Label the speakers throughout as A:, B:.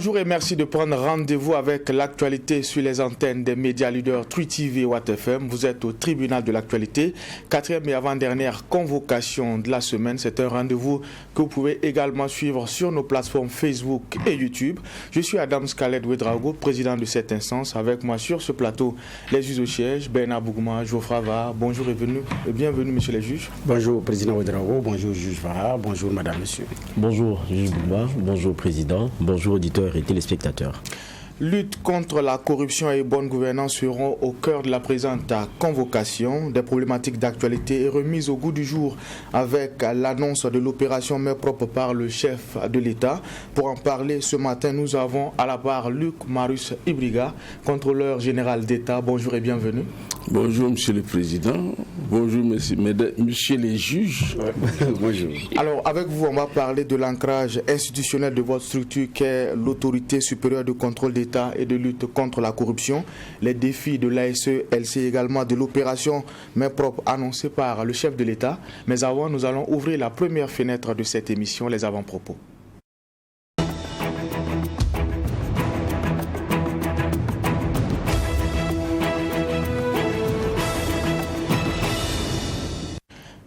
A: Bonjour et merci de prendre rendez-vous avec l'actualité sur les antennes des médias leaders True TV et Watt FM. Vous êtes au tribunal de l'actualité, 4e et avant-dernière convocation de la semaine. C'est un rendez-vous que vous pouvez également suivre sur nos plateformes Facebook et YouTube. Je suis Adam Scalet Ouedraogo, président de cette instance. Avec moi sur ce plateau, les juges au siège, Bernard Bougma, Geoffroy Var. Bonjour et bienvenue, monsieur les juges.
B: Bonjour, président Ouedraogo. Bonjour, juge Var. Bonjour, madame, monsieur.
C: Bonjour, juge Bougma. Bonjour, président. Bonjour, auditeurs et téléspectateurs.
A: Lutte contre la corruption et bonne gouvernance seront au cœur de la présente convocation. Des problématiques d'actualité et remises au goût du jour avec l'annonce de l'opération Main propre par le chef de l'État. Pour en parler ce matin, nous avons à la barre Luc Marius Ibriga, contrôleur général d'État. Bonjour et bienvenue.
D: Bonjour, monsieur le président. Bonjour, monsieur les juges.
B: Bonjour.
A: Alors, avec vous, on va parler de l'ancrage institutionnel de votre structure qu'est l'autorité supérieure de contrôle d'État et de lutte contre la corruption. Les défis de l'ASE-LC également de l'opération Main propre annoncée par le chef de l'État. Mais avant, nous allons ouvrir la première fenêtre de cette émission, les avant-propos.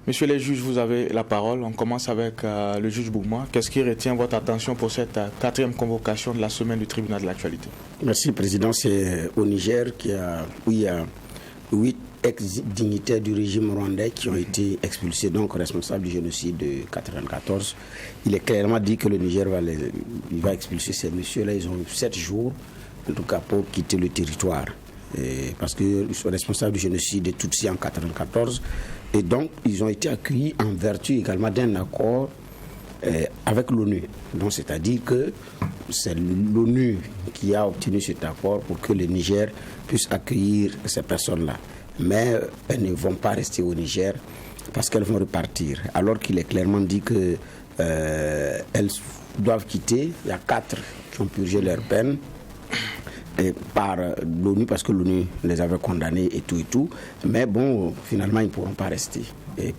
A: Monsieur les juges, vous avez la parole. On commence avec le juge Bougma. Qu'est-ce qui retient votre attention pour cette 4e convocation de la semaine du tribunal de l'actualité?
B: Merci, président. C'est au Niger où il y a 8 ex-dignitaires du régime rwandais qui ont été expulsés, donc responsables du génocide de 1994. Il est clairement dit que le Niger va expulser ces messieurs-là. Ils ont eu 7 jours, en tout cas, pour quitter le territoire. Parce qu'ils sont responsables du génocide de Tutsis en 1994. Et donc, ils ont été accueillis en vertu également d'un accord avec l'ONU. Donc, c'est-à-dire que c'est l'ONU qui a obtenu cet accord pour que le Niger puisse accueillir ces personnes-là. Mais elles ne vont pas rester au Niger parce qu'elles vont repartir. Alors qu'il est clairement dit qu'elles doivent quitter. Il y a 4 qui ont purgé leur peine. Et par l'ONU parce que l'ONU les avait condamnés et tout. Mais bon, finalement, ils ne pourront pas rester. Et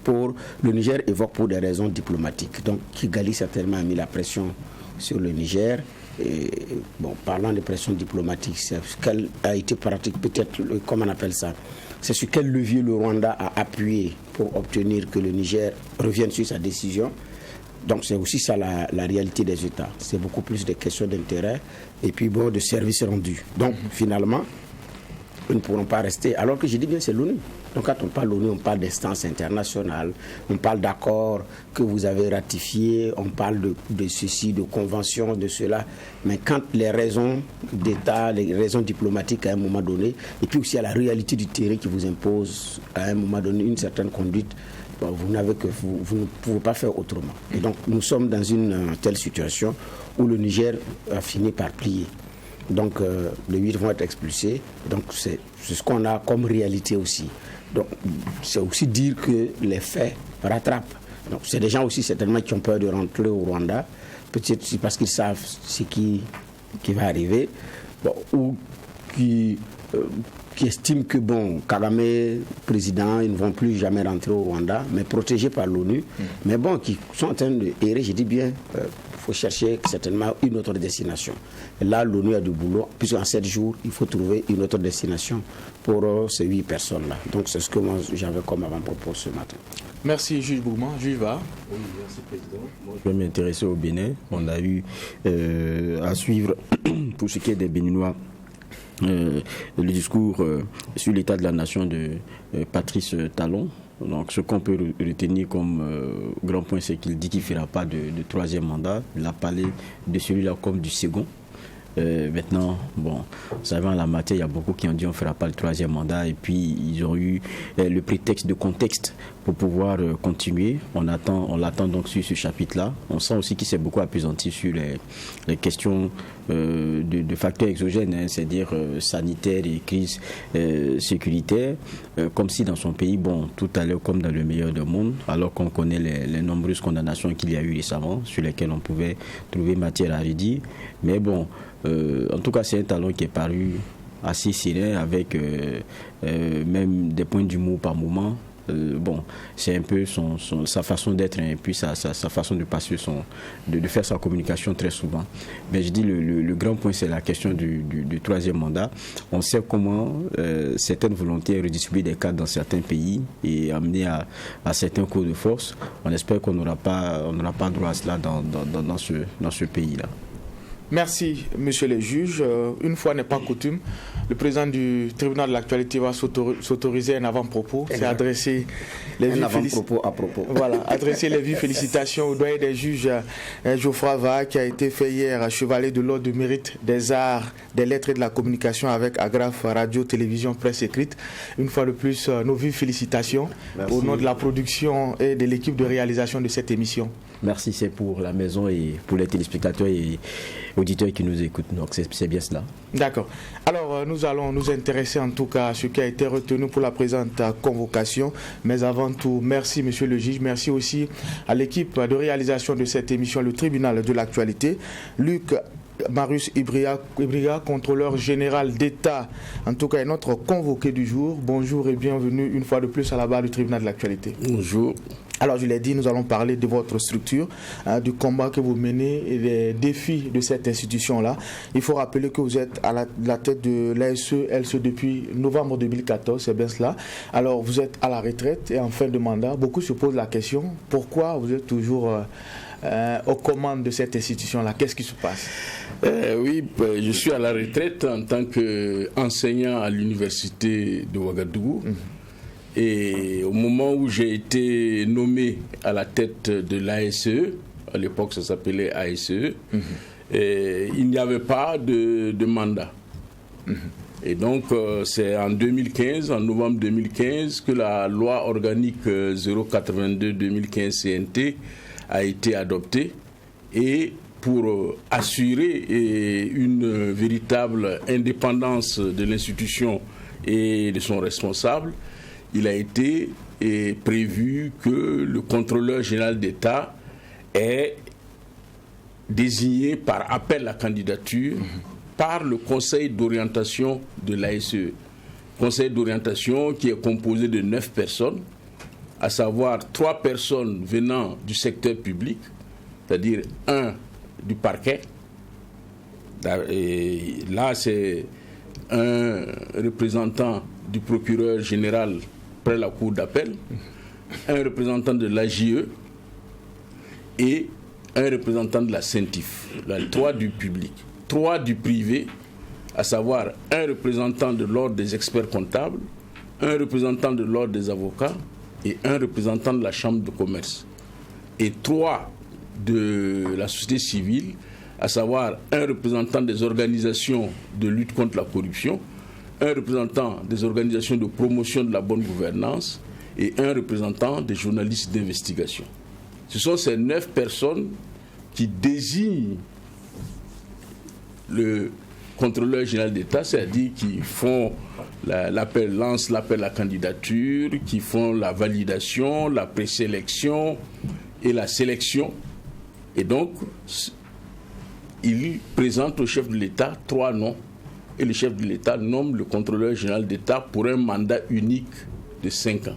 B: le Niger évoque pour des raisons diplomatiques. Donc, Kigali certainement a mis la pression sur le Niger. Et bon, parlant de pression diplomatique, c'est ce qu'elle a été pratique, peut-être, comment on appelle ça? C'est sur quel levier le Rwanda a appuyé pour obtenir que le Niger revienne sur sa décision. Donc c'est aussi ça la réalité des États. C'est beaucoup plus des questions d'intérêt et puis bon, de services rendus. Donc finalement, ils ne pourront pas rester. Alors que je dis bien c'est l'ONU. Donc quand on parle de l'ONU, on parle d'instances internationales, on parle d'accords que vous avez ratifiés, on parle de ceci, de conventions, de cela. Mais quand les raisons d'État, les raisons diplomatiques à un moment donné, et puis aussi à la réalité du terrain qui vous impose à un moment donné une certaine conduite, vous ne pouvez pas faire autrement. Et donc nous sommes dans une telle situation où le Niger a fini par plier. Donc les 8 vont être expulsés. Donc c'est ce qu'on a comme réalité aussi. Donc c'est aussi dire que les faits rattrapent. Donc c'est des gens aussi certainement qui ont peur de rentrer au Rwanda. Peut-être parce qu'ils savent ce qui va arriver. Ou qui estiment que, Kagame, président, ils ne vont plus jamais rentrer au Rwanda, mais protégés par l'ONU. Mais qui sont en train de errer, je dis bien, il faut chercher certainement une autre destination. Et là, l'ONU a du boulot, puisqu'en 7 jours, il faut trouver une autre destination pour ces 8 personnes-là. Donc, c'est ce que moi, j'avais comme avant-propos ce matin.
A: Merci, juge Bougma. Juge Var.
C: Oui, merci, président. Moi, je vais m'intéresser au Bénin. On a eu à suivre, pour ce qui est des Béninois, le discours sur l'état de la nation de Patrice Talon. Donc ce qu'on peut retenir comme grand point, c'est qu'il dit qu'il ne fera pas de 3e mandat. Il a parlé de celui-là comme du second. Maintenant, vous savez, en la matière, il y a beaucoup qui ont dit qu'on ne fera pas le 3e mandat et puis ils ont eu le prétexte de contexte pour pouvoir continuer. On l'attend donc sur ce chapitre-là. On sent aussi qu'il s'est beaucoup appesanti sur les questions de facteurs exogènes, c'est-à-dire sanitaires et crises sécuritaires, comme si dans son pays, tout allait comme dans le meilleur des mondes, alors qu'on connaît les nombreuses condamnations qu'il y a eu récemment, sur lesquelles on pouvait trouver matière à redire. Mais en tout cas, c'est un talon qui est paru assez serein, avec même des points d'humour par moment. bon, c'est un peu sa façon d'être et puis sa façon de passer de faire sa communication très souvent. Mais je dis le grand point, c'est la question du troisième mandat. On sait comment certaines volontés redistribuer des cadres dans certains pays et amener à certains cours de force. On espère qu'on n'aura pas droit à cela dans ce pays-là.
A: Merci, monsieur le juge. Une fois n'est pas coutume, le président du tribunal de l'actualité va s'autoriser un avant-propos. C'est adresser les vives félicitations au doyen des juges Geoffroy Vaha, qui a été fait hier chevalier de l'ordre du mérite des arts, des lettres et de la communication avec Agraf Radio, Télévision, Presse écrite. Une fois de plus, nos vives félicitations. Merci. Au nom de la production et de l'équipe de réalisation de cette émission.
C: Merci, c'est pour la maison et pour les téléspectateurs et auditeurs qui nous écoutent. Donc c'est bien cela. D'accord.
A: Alors nous allons nous intéresser en tout cas à ce qui a été retenu pour la présente convocation. Mais avant tout, merci monsieur le juge. Merci aussi à l'équipe de réalisation de cette émission, le tribunal de l'actualité. Luc Marius Ibriga, contrôleur général d'État, en tout cas est notre convoqué du jour. Bonjour et bienvenue une fois de plus à la barre du tribunal de l'actualité.
D: Bonjour.
A: Alors je l'ai dit, nous allons parler de votre structure, du combat que vous menez et des défis de cette institution-là. Il faut rappeler que vous êtes à la tête de l'ASE depuis novembre 2014, c'est bien cela. Alors vous êtes à la retraite et en fin de mandat. Beaucoup se posent la question, pourquoi vous êtes toujours aux commandes de cette institution-là? Qu'est-ce qui se passe?
D: Oui, je suis à la retraite en tant qu'enseignant à l'université de Ouagadougou. Et au moment où j'ai été nommé à la tête de l'ASE, à l'époque ça s'appelait ASE, il n'y avait pas de mandat. Et donc c'est en 2015, en novembre 2015, que la loi organique 082-2015 CNT a été adoptée. Et pour assurer une véritable indépendance de l'institution et de son responsable, il a été prévu que le contrôleur général d'État est désigné par appel à candidature par le conseil d'orientation de l'ASE. Conseil d'orientation qui est composé de 9 personnes, à savoir 3 personnes venant du secteur public, c'est-à-dire 1 du parquet. Et là, c'est un représentant du procureur général près la cour d'appel, un représentant de l'AJE et un représentant de la CENTIF, 3 du public, 3 du privé, à savoir un représentant de l'ordre des experts comptables, un représentant de l'ordre des avocats et un représentant de la chambre de commerce, et 3 de la société civile, à savoir un représentant des organisations de lutte contre la corruption, un représentant des organisations de promotion de la bonne gouvernance et un représentant des journalistes d'investigation. Ce sont ces 9 personnes qui désignent le contrôleur général d'État, c'est-à-dire qui font lancent l'appel à candidature, qui font la validation, la présélection et la sélection. Et donc, il présente au chef de l'État 3 noms. Et le chef de l'État nomme le contrôleur général d'État pour un mandat unique de 5 ans.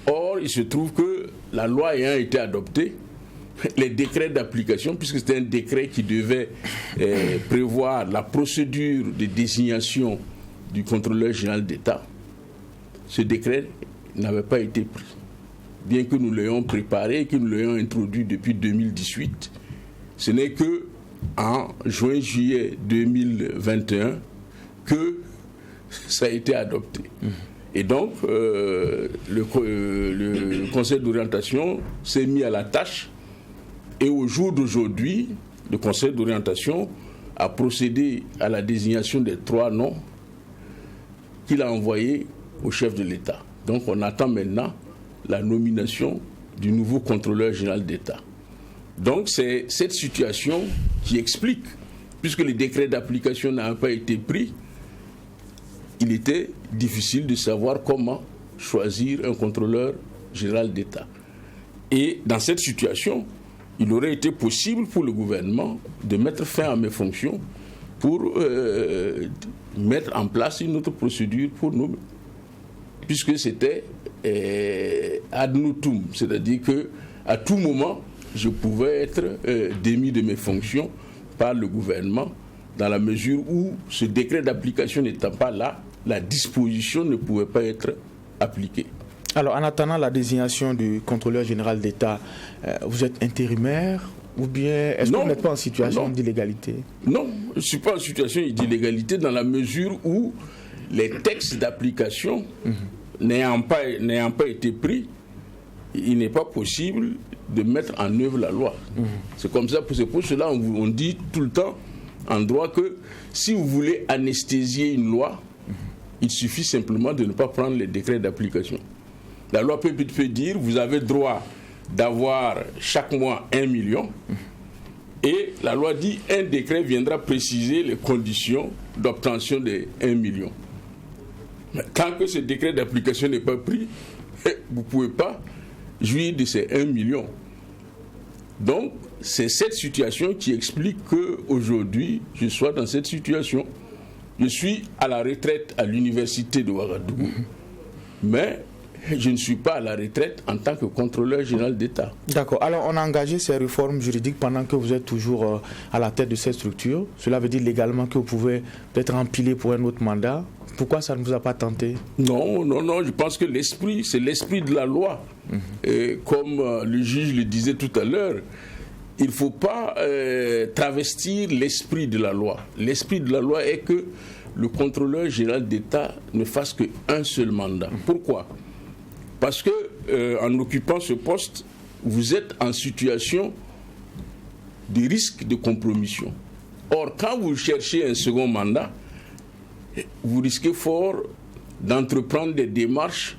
D: Or, il se trouve que la loi ayant été adoptée, les décrets d'application, puisque c'était un décret qui devait prévoir la procédure de désignation du contrôleur général d'État, ce décret n'avait pas été pris. Bien que nous l'ayons préparé, que nous l'ayons introduit depuis 2018, ce n'est que en juin-juillet 2021 que ça a été adopté. Et donc, le conseil d'orientation s'est mis à la tâche et au jour d'aujourd'hui, le conseil d'orientation a procédé à la désignation des 3 noms qu'il a envoyés au chef de l'État. Donc, on attend maintenant la nomination du nouveau contrôleur général d'État. Donc c'est cette situation qui explique, puisque les décrets d'application n'avaient pas été pris, il était difficile de savoir comment choisir un contrôleur général d'État. Et dans cette situation, il aurait été possible pour le gouvernement de mettre fin à mes fonctions pour mettre en place une autre procédure pour nous, puisque c'était ad nutum, c'est-à-dire qu'à tout moment, je pouvais être démis de mes fonctions par le gouvernement, dans la mesure où ce décret d'application n'étant pas là, la disposition ne pouvait pas être appliquée.
A: Alors, en attendant la désignation du contrôleur général d'État, vous êtes intérimaire ou bien est-ce que vous n'êtes pas en situation d'illégalité?
D: Non, je ne suis pas en situation d'illégalité dans la mesure où les textes d'application n'ayant pas été pris, il n'est pas possible de mettre en œuvre la loi. C'est comme ça, c'est pour cela on dit tout le temps en droit que si vous voulez anesthésier une loi, il suffit simplement de ne pas prendre les décrets d'application. La loi peut dire vous avez droit d'avoir chaque mois 1 million et la loi dit un décret viendra préciser les conditions d'obtention des 1 million. Mais tant que ce décret d'application n'est pas pris, vous ne pouvez pas jouir de ces 1 million. Donc, c'est cette situation qui explique qu'aujourd'hui, je sois dans cette situation. Je suis à la retraite à l'université de Ouagadougou, mais je ne suis pas à la retraite en tant que contrôleur général d'État.
A: D'accord. Alors, on a engagé ces réformes juridiques pendant que vous êtes toujours à la tête de cette structure. Cela veut dire légalement que vous pouvez peut-être empiler pour un autre mandat. Pourquoi ça ne vous a pas tenté?
D: Non, je pense que l'esprit, c'est l'esprit de la loi. Et comme le juge le disait tout à l'heure, il ne faut pas travestir l'esprit de la loi. L'esprit de la loi est que le contrôleur général d'État ne fasse qu'un seul mandat. Pourquoi? Parce que en occupant ce poste, vous êtes en situation de risque de compromission. Or, quand vous cherchez un second mandat, vous risquez fort d'entreprendre des démarches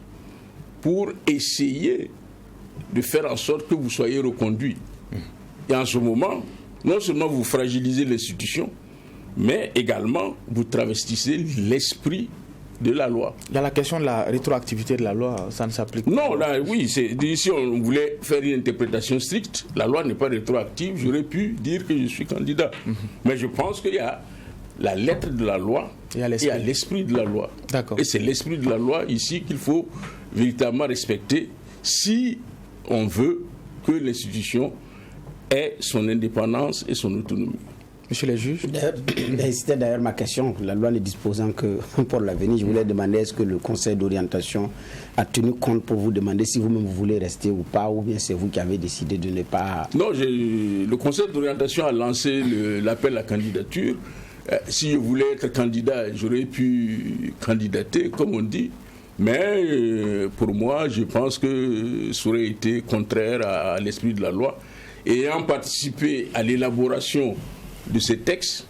D: pour essayer de faire en sorte que vous soyez reconduit. Et en ce moment, non seulement vous fragilisez l'institution, mais également vous travestissez l'esprit de la loi.
A: Dans la question de la rétroactivité de la loi, ça ne s'applique pas.
D: Non, là, oui, si on voulait faire une interprétation stricte, la loi n'est pas rétroactive, j'aurais pu dire que je suis candidat. Mais je pense qu'il y a la lettre de la loi et à l'esprit de la loi.
A: D'accord.
D: Et c'est l'esprit de la loi ici qu'il faut véritablement respecter si on veut que l'institution ait son indépendance et son autonomie.
A: Monsieur le juge.
B: C'était d'ailleurs ma question, la loi ne disposant que pour l'avenir. Je voulais demander est-ce que le conseil d'orientation a tenu compte pour vous demander si vous-même vous voulez rester ou pas, ou bien c'est vous qui avez décidé de ne pas...
D: Non, le conseil d'orientation a lancé l'appel à candidature. Si je voulais être candidat, j'aurais pu candidater, comme on dit. Mais pour moi, je pense que ça aurait été contraire à l'esprit de la loi. Et ayant participé à l'élaboration de ces textes,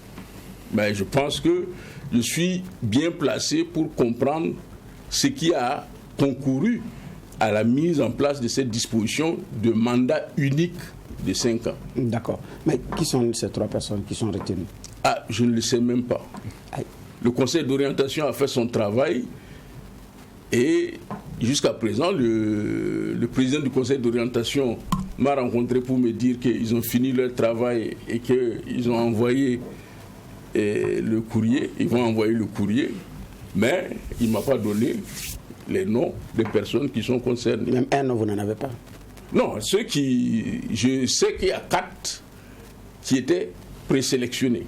D: je pense que je suis bien placé pour comprendre ce qui a concouru à la mise en place de cette disposition de mandat unique de 5 ans.
B: D'accord. Mais qui sont ces 3 personnes qui sont retenues?
D: Ah, je ne le sais même pas. Le conseil d'orientation a fait son travail et jusqu'à présent, le président du conseil d'orientation m'a rencontré pour me dire qu'ils ont fini leur travail et qu'ils ont envoyé le courrier. Ils vont envoyer le courrier, mais il ne m'a pas donné les noms des personnes qui sont concernées.
B: Même un nom, vous n'en avez pas?
D: Non, je sais qu'il y a 4 qui étaient présélectionnés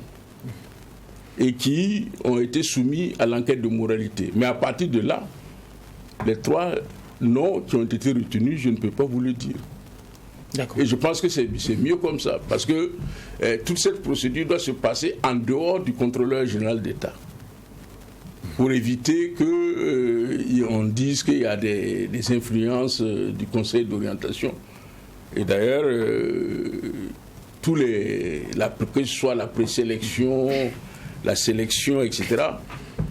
D: et qui ont été soumis à l'enquête de moralité. Mais à partir de là, les 3 noms qui ont été retenus, je ne peux pas vous le dire.
A: D'accord.
D: Et je pense que c'est mieux comme ça, parce que toute cette procédure doit se passer en dehors du contrôleur général d'État, pour éviter qu'on dise qu'il y a des influences du conseil d'orientation. Et d'ailleurs, que ce soit la présélection, la sélection, etc.,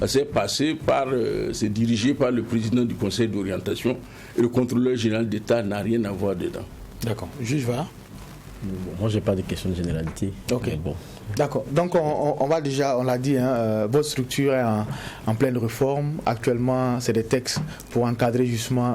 D: c'est dirigé par le président du conseil d'orientation et le contrôleur général d'État n'a rien à voir dedans.
A: D'accord. Juge va.
C: Bon, moi, je n'ai pas de question de généralité.
A: Ok.
C: Bon.
A: D'accord. Donc, on va déjà, on l'a dit, votre structure est en pleine réforme. Actuellement, c'est des textes pour encadrer justement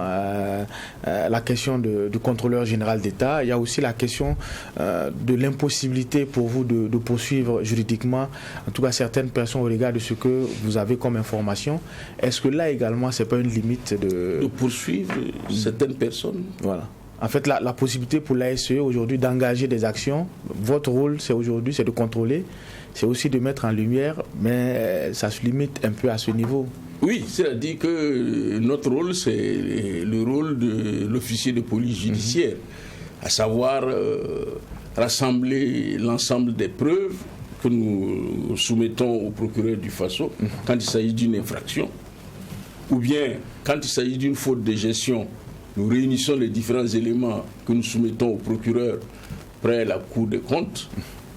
A: la question du contrôleur général d'État. Il y a aussi la question de l'impossibilité pour vous de poursuivre juridiquement, en tout cas certaines personnes au regard de ce que vous avez comme information. Est-ce que là également, ce n'est pas une limite de
D: poursuivre certaines personnes?
A: Voilà. En fait, la possibilité pour l'ASE aujourd'hui d'engager des actions, votre rôle, c'est aujourd'hui, c'est de contrôler, c'est aussi de mettre en lumière, mais ça se limite un peu à ce niveau.
D: Oui, c'est-à-dire que notre rôle, c'est le rôle de l'officier de police judiciaire, à savoir rassembler l'ensemble des preuves que nous soumettons au procureur du Faso quand il s'agit d'une infraction, ou bien quand il s'agit d'une faute de gestion. Nous réunissons les différents éléments que nous soumettons au procureur près la Cour des comptes,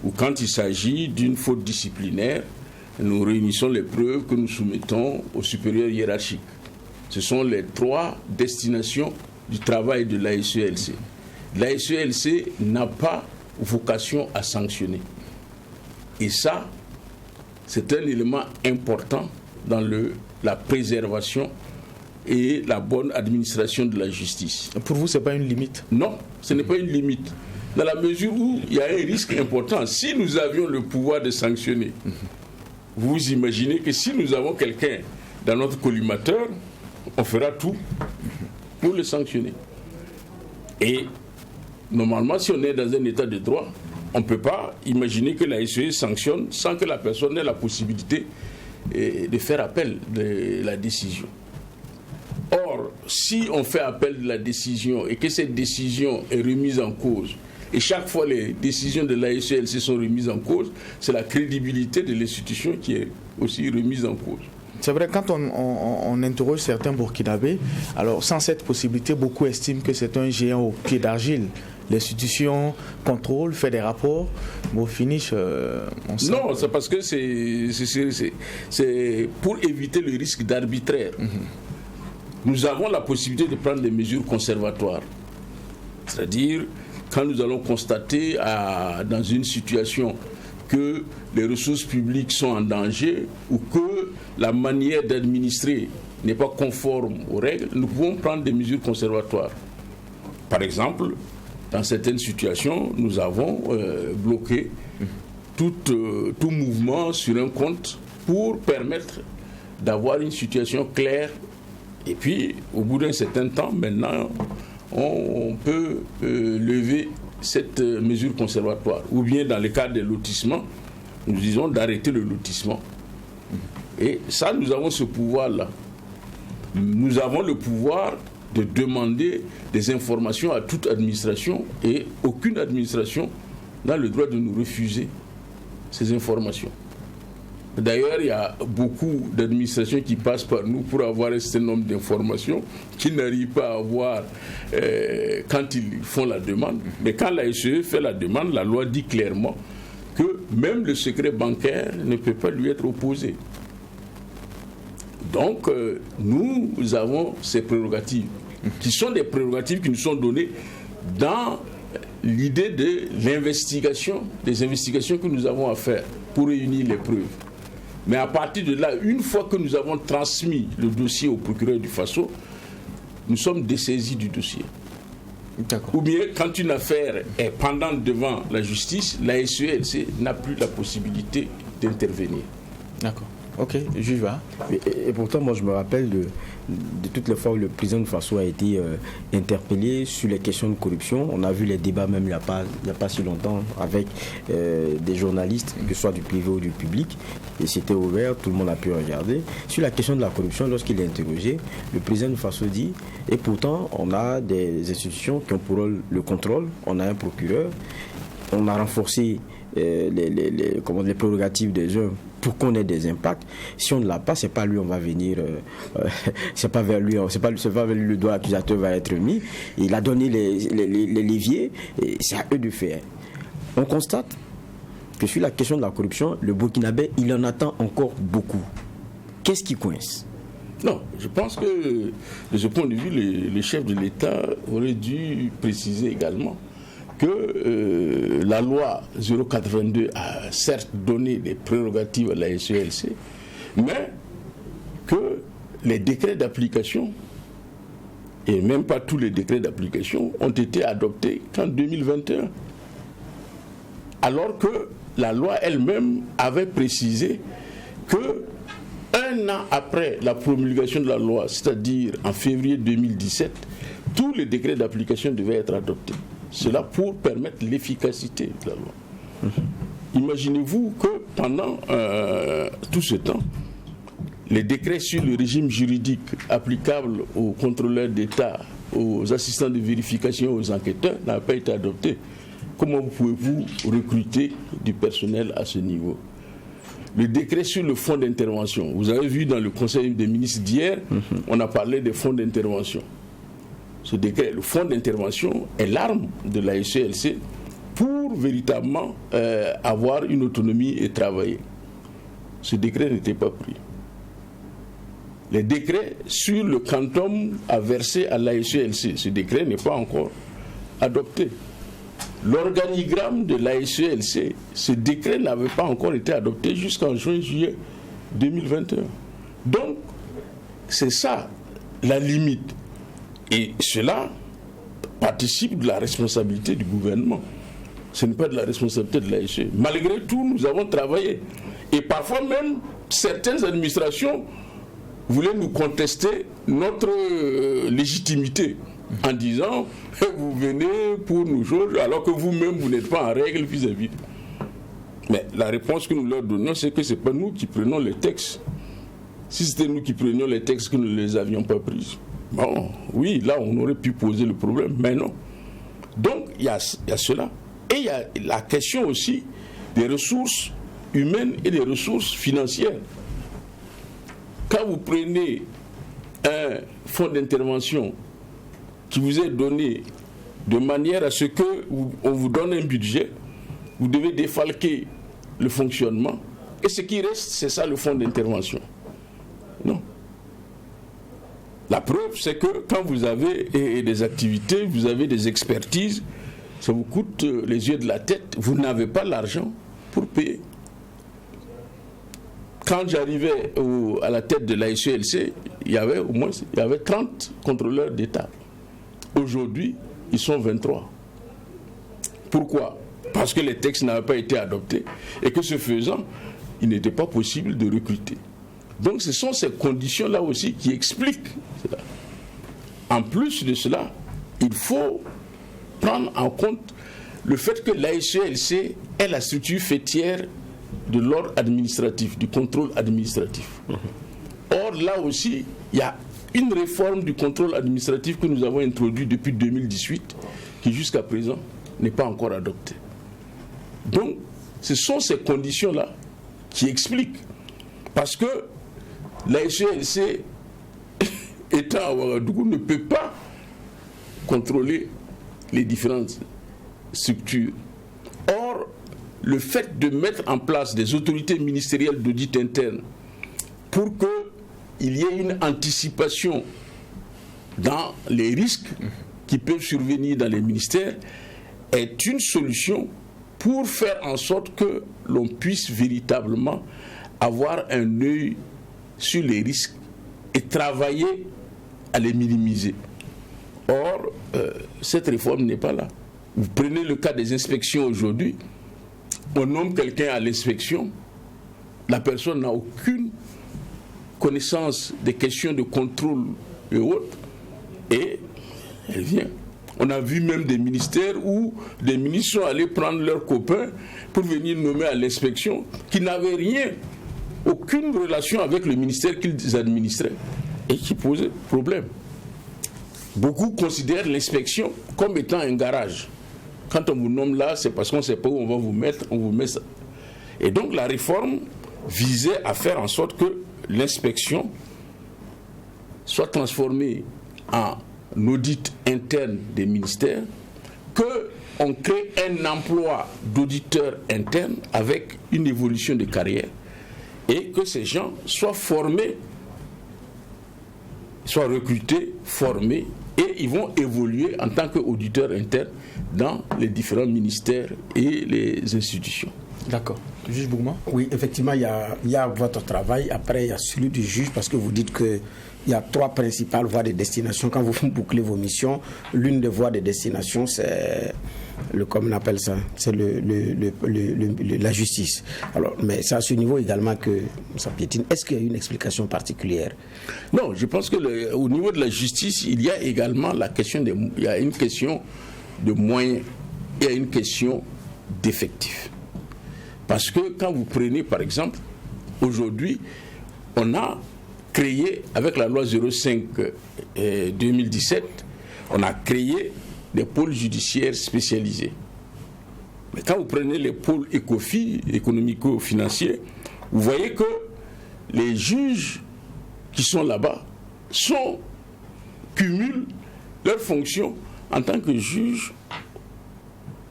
D: ou quand il s'agit d'une faute disciplinaire, nous réunissons les preuves que nous soumettons au supérieur hiérarchique. Ce sont les 3 destinations du travail de l'ASELC. L'ASELC n'a pas vocation à sanctionner. Et ça, c'est un élément important dans la préservation et la bonne administration de la justice.
A: Pour vous, ce n'est pas une limite?
D: Non, ce n'est pas une limite. Dans la mesure où il y a un risque important. Si nous avions le pouvoir de sanctionner, vous imaginez que si nous avons quelqu'un dans notre collimateur, on fera tout pour le sanctionner. Et normalement, si on est dans un état de droit, on ne peut pas imaginer que la SE sanctionne sans que la personne ait la possibilité de faire appel de la décision. Or, si on fait appel de la décision et que cette décision est remise en cause, et chaque fois les décisions de l'ASELC sont remises en cause, c'est la crédibilité de l'institution qui est aussi remise en cause.
A: C'est vrai, quand on interroge certains Burkinabés, alors sans cette possibilité, beaucoup estiment que c'est un géant au pied d'argile. L'institution contrôle, fait des rapports, mais au finish, on sait...
D: Non, c'est parce que c'est pour éviter le risque d'arbitraire. Nous avons la possibilité de prendre des mesures conservatoires. C'est-à-dire, quand nous allons constater dans une situation que les ressources publiques sont en danger ou que la manière d'administrer n'est pas conforme aux règles, nous pouvons prendre des mesures conservatoires. Par exemple, dans certaines situations, nous avons bloqué tout mouvement sur un compte pour permettre d'avoir une situation claire. Et puis, au bout d'un certain temps, maintenant, on peut lever cette mesure conservatoire. Ou bien, dans le cadre des lotissements, nous disons d'arrêter le lotissement. Et ça, nous avons ce pouvoir-là. Nous avons le pouvoir de demander des informations à toute administration et aucune administration n'a le droit de nous refuser ces informations. D'ailleurs, il y a beaucoup d'administrations qui passent par nous pour avoir un certain nombre d'informations qu'ils n'arrivent pas à avoir quand ils font la demande. Mais quand la SE fait la demande, la loi dit clairement que même le secret bancaire ne peut pas lui être opposé. Donc, nous avons ces prérogatives, qui sont des prérogatives qui nous sont données dans l'idée de l'investigation, des investigations que nous avons à faire pour réunir les preuves. Mais à partir de là, une fois que nous avons transmis le dossier au procureur du Faso, nous sommes dessaisis du dossier. Ou bien, quand une affaire est pendante devant la justice, la SELC n'a plus la possibilité d'intervenir.
A: D'accord. Ok, j'y vais.
C: Et pourtant, moi, je me rappelle de toutes les fois où le président de Faso a été interpellé sur les questions de corruption. On a vu les débats même il n'y a pas si longtemps avec des journalistes, que ce soit du privé ou du public. Et c'était ouvert, tout le monde a pu regarder. Sur la question de la corruption, lorsqu'il est interrogé, le président de Faso dit, et pourtant, on a des institutions qui ont pour rôle le contrôle, on a un procureur, on a renforcé les prérogatives des uns pour qu'on ait des impacts. Si on ne l'a pas, c'est pas lui, on va venir, c'est pas vers lui, c'est pas vers lui le doigt accusateur va être mis. Il a donné les leviers, et c'est à eux de faire. On constate que sur la question de la corruption, le Burkinabé, il en attend encore beaucoup. Qu'est-ce qui coince?
D: Non, je pense que de ce point de vue, le chef de l'État aurait dû préciser également que la loi 082 a certes donné des prérogatives à la SELC, mais que les décrets d'application, et même pas tous les décrets d'application, ont été adoptés qu'en 2021. Alors que la loi elle-même avait précisé que un an après la promulgation de la loi, c'est-à-dire en février 2017, tous les décrets d'application devaient être adoptés. Cela pour permettre l'efficacité de la loi. Imaginez-vous que pendant tout ce temps, les décrets sur le régime juridique applicable aux contrôleurs d'État, aux assistants de vérification, aux enquêteurs n'avaient pas été adoptés. Comment pouvez-vous recruter du personnel à ce niveau? Le décret sur le fonds d'intervention. Vous avez vu dans le Conseil des ministres d'hier, on a parlé des fonds d'intervention. Ce décret, le fonds d'intervention, est l'arme de la SELC pour véritablement avoir une autonomie et travailler. Ce décret n'était pas pris. Les décrets sur le quantum à verser à la SELC, ce décret n'est pas encore adopté. L'organigramme de la SELC, ce décret n'avait pas encore été adopté jusqu'en juin-juillet 2021. Donc, c'est ça la limite. Et cela participe de la responsabilité du gouvernement. Ce n'est pas de la responsabilité de la SE. Malgré tout, nous avons travaillé. Et parfois même, certaines administrations voulaient nous contester notre légitimité en disant vous venez pour nous juger alors que vous-même vous n'êtes pas en règle vis-à-vis. Mais la réponse que nous leur donnions, c'est que ce n'est pas nous qui prenons les textes. Si c'était nous qui prenions les textes, que nous ne les avions pas pris. Bon, oui, là on aurait pu poser le problème, mais non. Donc il y a cela. Et il y a la question aussi des ressources humaines et des ressources financières. Quand vous prenez un fonds d'intervention qui vous est donné de manière à ce qu'on vous donne un budget, vous devez défalquer le fonctionnement, et ce qui reste, c'est ça le fonds d'intervention. Non. La preuve, c'est que quand vous avez des activités, vous avez des expertises, ça vous coûte les yeux de la tête, vous n'avez pas l'argent pour payer. Quand j'arrivais à la tête de la SELC, il y avait 30 contrôleurs d'État. Aujourd'hui, ils sont 23. Pourquoi? Parce que les textes n'avaient pas été adoptés et que ce faisant, il n'était pas possible de recruter. Donc ce sont ces conditions-là aussi qui expliquent cela. En plus de cela, il faut prendre en compte le fait que la SELC est la structure faîtière de l'ordre administratif, du contrôle administratif. Or, là aussi, il y a une réforme du contrôle administratif que nous avons introduite depuis 2018, qui jusqu'à présent n'est pas encore adoptée. Donc, ce sont ces conditions-là qui expliquent. Parce que la SELC, étant à Ouagadougou, ne peut pas contrôler les différentes structures. Or, le fait de mettre en place des autorités ministérielles d'audit interne pour qu'il y ait une anticipation dans les risques qui peuvent survenir dans les ministères est une solution pour faire en sorte que l'on puisse véritablement avoir un œil sur les risques et travailler à les minimiser. Or, cette réforme n'est pas là. Vous prenez le cas des inspections aujourd'hui, on nomme quelqu'un à l'inspection, la personne n'a aucune connaissance des questions de contrôle et autres, et elle vient. On a vu même des ministères où des ministres sont allés prendre leurs copains pour venir nommer à l'inspection, qui n'avaient rien, aucune relation avec le ministère qu'ils administraient, et qui posait problème. Beaucoup considèrent l'inspection comme étant un garage. Quand on vous nomme là, c'est parce qu'on ne sait pas où on va vous mettre, on vous met ça. Et donc la réforme visait à faire en sorte que l'inspection soit transformée en audit interne des ministères, qu'on crée un emploi d'auditeur interne avec une évolution de carrière et que ces gens soient formés, soient recrutés, formés et ils vont évoluer en tant qu'auditeurs internes dans les différents ministères et les institutions.
A: D'accord. Juge Bougma?
B: Oui, effectivement, il y a votre travail. Après, il y a celui du juge, parce que vous dites qu'il y a 3 principales voies de destination. Quand vous bouclez vos missions, l'une des voies de destination, c'est comme on appelle ça, c'est la justice. Alors, mais c'est à ce niveau également que ça piétine. Est-ce qu'il y a une explication particulière?
D: Non, je pense que au niveau de la justice, il y a également il y a une question de moyens, il y a une question d'effectifs. Parce que quand vous prenez, par exemple, aujourd'hui, on a créé, avec la loi 05 2017, on a créé des pôles judiciaires spécialisés. Mais quand vous prenez les pôles ECOFI, économico-financiers, vous voyez que les juges qui sont là-bas cumulent leurs fonctions en tant que juges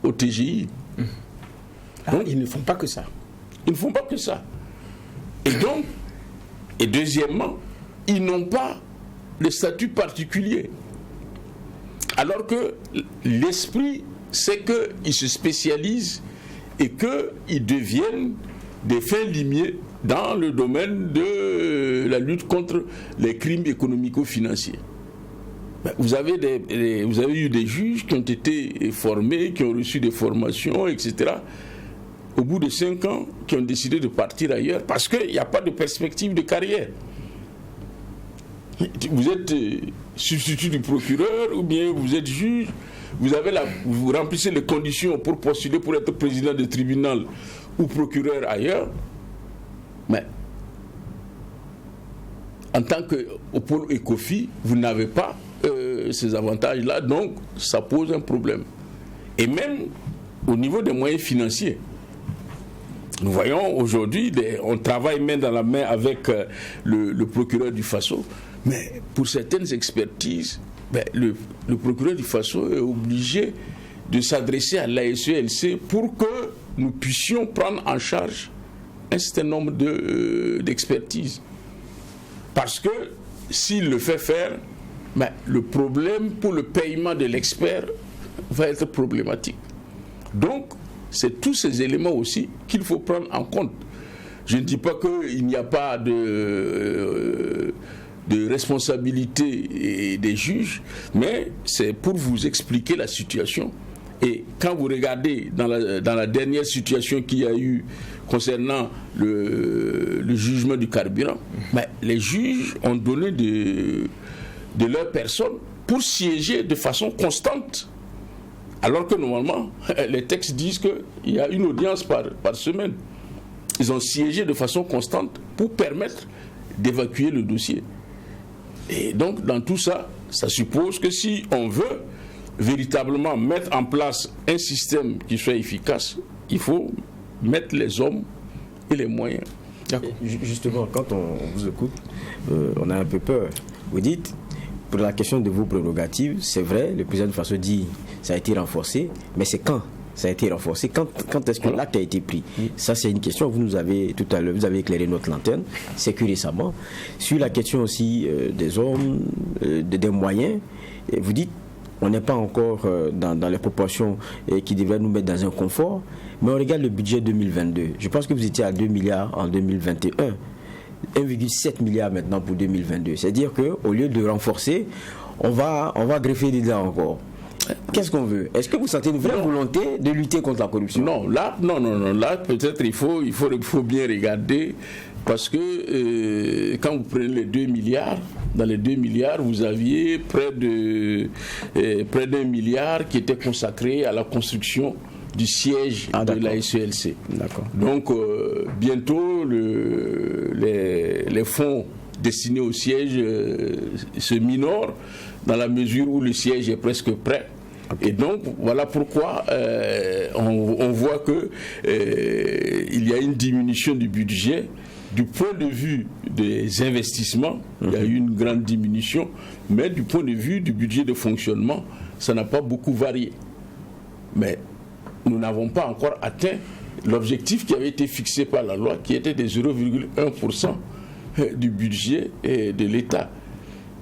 D: au TGI.
B: Donc, ils ne font pas que ça.
D: Ils ne font pas que ça. Et deuxièmement, ils n'ont pas de statut particulier. Alors que l'esprit, c'est qu'ils se spécialisent et qu'ils deviennent des fins limiers dans le domaine de la lutte contre les crimes économico-financiers. Vous avez eu des juges qui ont été formés, qui ont reçu des formations, etc., au bout de 5 ans, qui ont décidé de partir ailleurs parce qu'il n'y a pas de perspective de carrière. Vous êtes substitut du procureur ou bien vous êtes juge, vous remplissez les conditions pour postuler pour être président de tribunal ou procureur ailleurs, mais en tant qu'au pôle ECOFI, vous n'avez pas ces avantages-là, donc ça pose un problème. Et même au niveau des moyens financiers, nous voyons aujourd'hui, on travaille main dans la main avec le procureur du Faso, mais pour certaines expertises, le procureur du Faso est obligé de s'adresser à l'ASELC pour que nous puissions prendre en charge un certain nombre d'expertises. Parce que s'il le fait faire, le problème pour le paiement de l'expert va être problématique. Donc, c'est tous ces éléments aussi qu'il faut prendre en compte. Je ne dis pas qu'il n'y a pas de responsabilité des juges, mais c'est pour vous expliquer la situation. Et quand vous regardez dans la dernière situation qu'il y a eu concernant le jugement du carburant, les juges ont donné de leur personne pour siéger de façon constante. Alors que normalement, les textes disent qu'il y a une audience par semaine. Ils ont siégé de façon constante pour permettre d'évacuer le dossier. Et donc, dans tout ça, ça suppose que si on veut véritablement mettre en place un système qui soit efficace, il faut mettre les hommes et les moyens.
C: Justement, quand on vous écoute, on a un peu peur. Vous dites, pour la question de vos prérogatives, c'est vrai, le président de Faso dit ça a été renforcé, mais c'est quand ça a été renforcé? Quand est-ce que l'acte a été pris? Ça, c'est une question. Vous nous avez, tout à l'heure, vous avez éclairé notre lanterne, c'est que récemment. Sur la question aussi des hommes, des moyens, vous dites on n'est pas encore dans les proportions qui devraient nous mettre dans un confort, mais on regarde le budget 2022. Je pense que vous étiez à 2 milliards en 2021. 1,7 milliard maintenant pour 2022. C'est-à-dire qu'au lieu de renforcer, on va greffer dedans encore. Qu'est-ce qu'on veut? Est-ce que vous sentez une vraie volonté de lutter contre la corruption?
D: Non, là peut-être il faut bien regarder, parce que quand vous prenez les 2 milliards, dans les 2 milliards, vous aviez près d'1 milliard qui était consacré à la construction du siège de la SELC. Donc bientôt les fonds destinés au siège se minorent dans la mesure où le siège est presque prêt. Et donc voilà pourquoi on voit que il y a une diminution du budget. Du point de vue des investissements, il y a eu une grande diminution, mais du point de vue du budget de fonctionnement, ça n'a pas beaucoup varié. Mais nous n'avons pas encore atteint l'objectif qui avait été fixé par la loi, qui était de 0,1% du budget de l'État.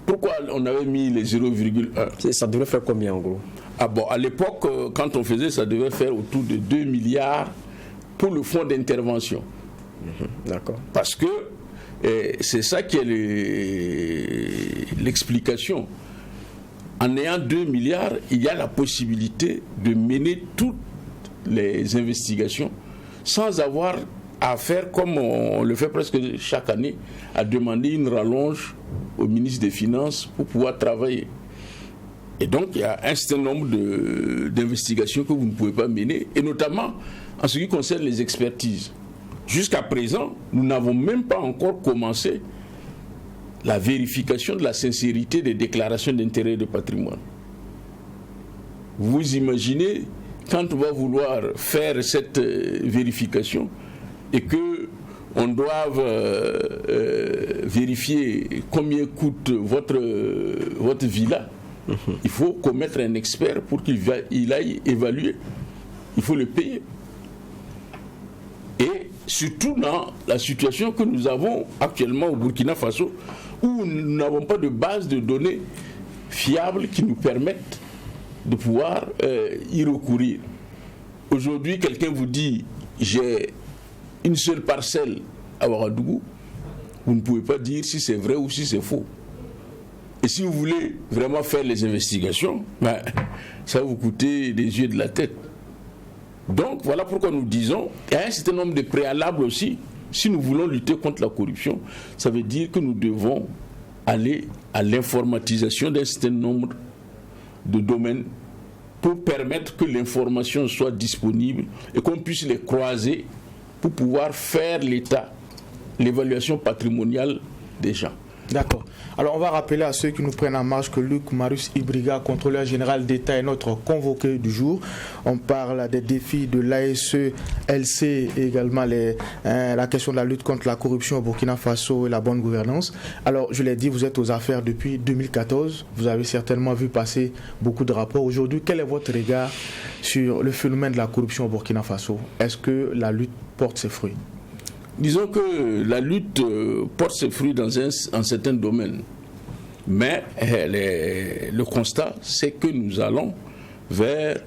D: Pourquoi on avait mis les 0,1?
C: Ça devrait faire combien en gros?
D: Ah bon, à l'époque, quand on faisait, ça devait faire autour de 2 milliards pour le fonds d'intervention.
C: D'accord.
D: Parce que c'est ça qui est l'explication. En ayant 2 milliards, il y a la possibilité de mener toutes les investigations sans avoir à faire, comme on le fait presque chaque année, à demander une rallonge au ministre des Finances pour pouvoir travailler. Et donc, il y a un certain nombre d'investigations que vous ne pouvez pas mener, et notamment en ce qui concerne les expertises. Jusqu'à présent, nous n'avons même pas encore commencé la vérification de la sincérité des déclarations d'intérêt de patrimoine. Vous imaginez, quand on va vouloir faire cette vérification et que on doive vérifier combien coûte votre villa, il faut commettre un expert pour qu'il aille évaluer. Il faut le payer. Et surtout dans la situation que nous avons actuellement au Burkina Faso, où nous n'avons pas de base de données fiables qui nous permettent de pouvoir y recourir. Aujourd'hui, quelqu'un vous dit « j'ai une seule parcelle à Ouagadougou », vous ne pouvez pas dire si c'est vrai ou si c'est faux. Et si vous voulez vraiment faire les investigations, ça va vous coûter des yeux de la tête. Donc voilà pourquoi nous disons qu'il y a un certain nombre de préalables aussi. Si nous voulons lutter contre la corruption, ça veut dire que nous devons aller à l'informatisation d'un certain nombre de domaines pour permettre que l'information soit disponible et qu'on puisse les croiser pour pouvoir faire l'état, l'évaluation patrimoniale des gens.
A: D'accord. Alors on va rappeler à ceux qui nous prennent en marche que Luc Marius Ibriga, contrôleur général d'État, est notre convoqué du jour. On parle des défis de l'ASE-LC et également la question de la lutte contre la corruption au Burkina Faso et la bonne gouvernance. Alors je l'ai dit, vous êtes aux affaires depuis 2014. Vous avez certainement vu passer beaucoup de rapports. Aujourd'hui, quel est votre regard sur le phénomène de la corruption au Burkina Faso? Est-ce que la lutte porte ses fruits?
D: Disons que la lutte porte ses fruits dans un certain domaine. Mais le constat, c'est que nous allons vers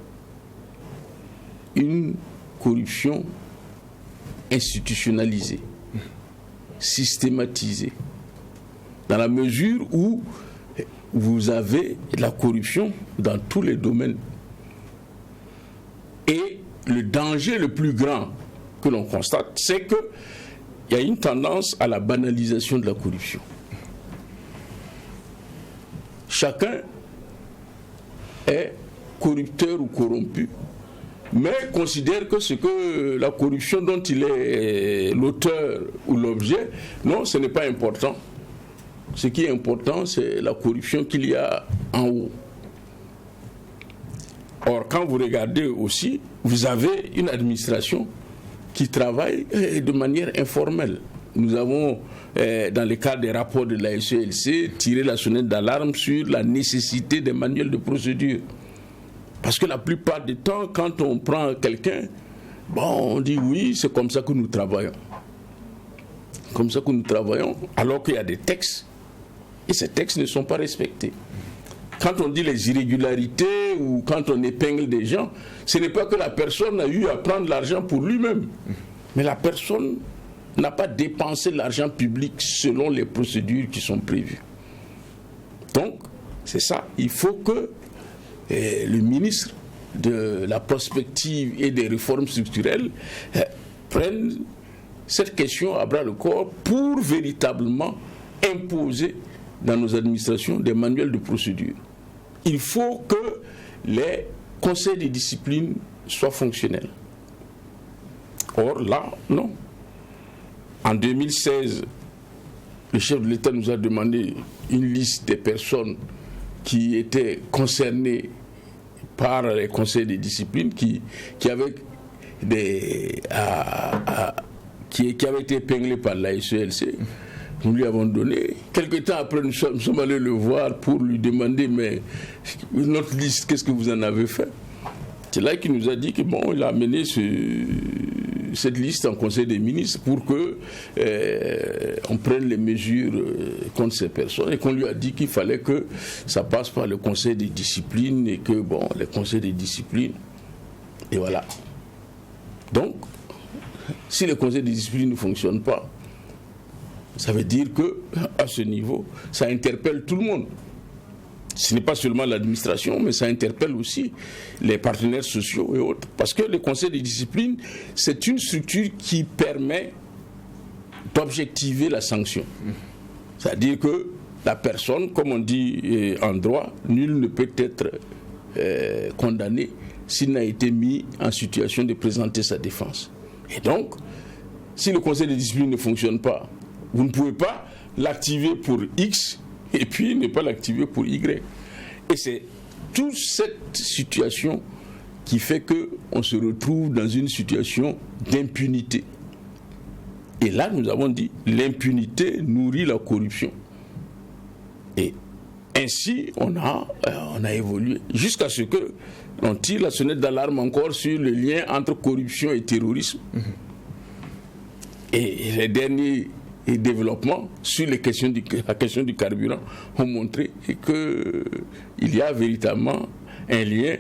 D: une corruption institutionnalisée, systématisée, dans la mesure où vous avez la corruption dans tous les domaines. Et le danger le plus grand que l'on constate, c'est que il y a une tendance à la banalisation de la corruption. Chacun est corrupteur ou corrompu, mais considère que ce que la corruption dont il est l'auteur ou l'objet, non, ce n'est pas important. Ce qui est important, c'est la corruption qu'il y a en haut. Or, quand vous regardez aussi, vous avez une administration qui travaillent de manière informelle. Nous avons, dans le cadre des rapports de la SELC, tiré la sonnette d'alarme sur la nécessité des manuels de procédure. Parce que la plupart du temps, quand on prend quelqu'un, on dit oui, c'est comme ça que nous travaillons. Comme ça que nous travaillons, alors qu'il y a des textes, et ces textes ne sont pas respectés. Quand on dit les irrégularités ou quand on épingle des gens, ce n'est pas que la personne a eu à prendre l'argent pour lui-même, mais la personne n'a pas dépensé l'argent public selon les procédures qui sont prévues. Donc, c'est ça. Il faut que le ministre de la prospective et des réformes structurelles prenne cette question à bras le corps pour véritablement imposer dans nos administrations des manuels de procédure. Il faut que les conseils de discipline soient fonctionnels. Or, là, non. En 2016, le chef de l'État nous a demandé une liste des personnes qui étaient concernées par les conseils de discipline, qui avaient été épinglés par la SELC. Nous lui avons donné. Quelque temps après, nous sommes allés le voir pour lui demander, mais notre liste, qu'est-ce que vous en avez fait? C'est là qu'il nous a dit que il a amené cette liste en Conseil des ministres pour que on prenne les mesures contre ces personnes et qu'on lui a dit qu'il fallait que ça passe par le Conseil des disciplines et que, bon, les conseils des disciplines, et voilà. Donc, si le Conseil des disciplines ne fonctionne pas, ça veut dire qu'à ce niveau, ça interpelle tout le monde. Ce n'est pas seulement l'administration, mais ça interpelle aussi les partenaires sociaux et autres. Parce que le Conseil de discipline, c'est une structure qui permet d'objectiver la sanction. C'est-à-dire que la personne, comme on dit en droit, nul ne peut être condamné s'il n'a été mis en situation de présenter sa défense. Et donc, si le Conseil de discipline ne fonctionne pas, vous ne pouvez pas l'activer pour X et puis ne pas l'activer pour Y. Et c'est toute cette situation qui fait qu'on se retrouve dans une situation d'impunité. Et là, nous avons dit, l'impunité nourrit la corruption. Et ainsi, on a évolué jusqu'à ce que l'on tire la sonnette d'alarme encore sur le lien entre corruption et terrorisme. Et les derniers développements sur la question du carburant ont montré qu'il y a véritablement un lien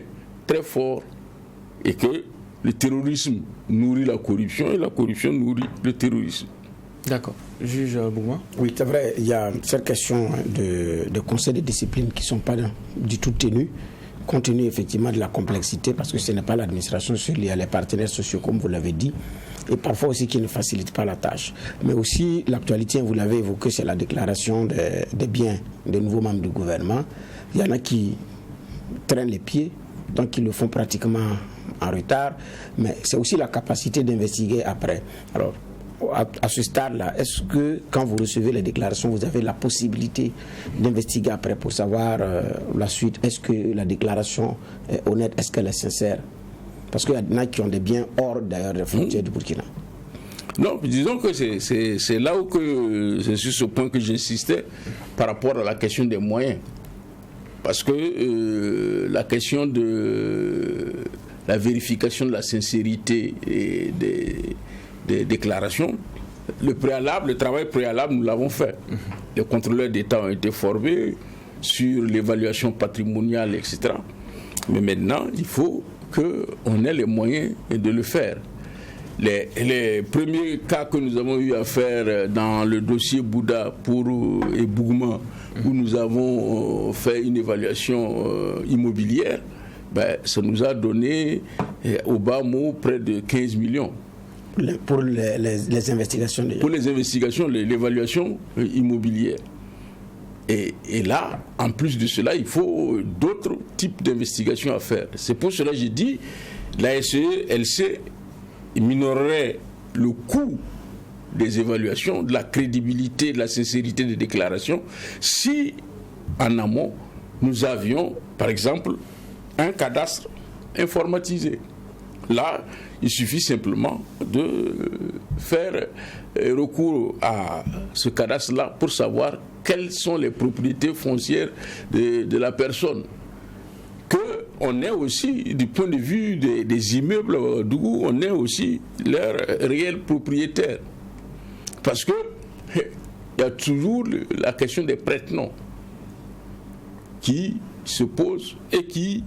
D: très fort et que le terrorisme nourrit la corruption et la corruption nourrit le terrorisme.
A: D'accord. Juge Bougma.
B: Oui, c'est vrai, il y a cette question de conseils de discipline qui ne sont pas du tout tenus, compte tenu effectivement de la complexité, parce que ce n'est pas l'administration seule, il y a les partenaires sociaux, comme vous l'avez dit, et parfois aussi qui ne facilitent pas la tâche. Mais aussi, l'actualité, vous l'avez évoqué, c'est la déclaration des biens des nouveaux membres du gouvernement. Il y en a qui traînent les pieds, donc ils le font pratiquement en retard, mais c'est aussi la capacité d'investiguer après. Alors, à ce stade-là, est-ce que quand vous recevez les déclarations, vous avez la possibilité d'investiguer après pour savoir la suite? Est-ce que la déclaration est honnête? Est-ce qu'elle est sincère? Parce qu'il y en a qui ont des biens hors d'ailleurs des frontières du Burkina.
D: Non, disons que c'est là où c'est sur ce point que j'insistais par rapport à la question des moyens. Parce que la question de la vérification de la sincérité et des déclarations, le travail préalable, nous l'avons fait. Les contrôleurs d'État ont été formés sur l'évaluation patrimoniale, etc. Mais maintenant, il faut qu'on ait les moyens de le faire. Les premiers cas que nous avons eu à faire dans le dossier Bouddha et Bougma, où nous avons fait une évaluation immobilière, ça nous a donné au bas mot près de 15 millions.
B: Pour les investigations déjà.
D: Pour les investigations, l'évaluation immobilière. Et là, en plus de cela, il faut d'autres types d'investigations à faire. C'est pour cela que j'ai dit, la SELC minorerait le coût des évaluations, de la crédibilité, de la sincérité des déclarations, si en amont, nous avions, par exemple, un cadastre informatisé. Là, il suffit simplement de faire recours à ce cadastre-là pour savoir quelles sont les propriétés foncières de la personne. Qu'on ait aussi, du point de vue des immeubles à Ouagadougou, on ait aussi leurs réels propriétaires. Parce que il y a toujours la question des prête-noms qui se pose et qui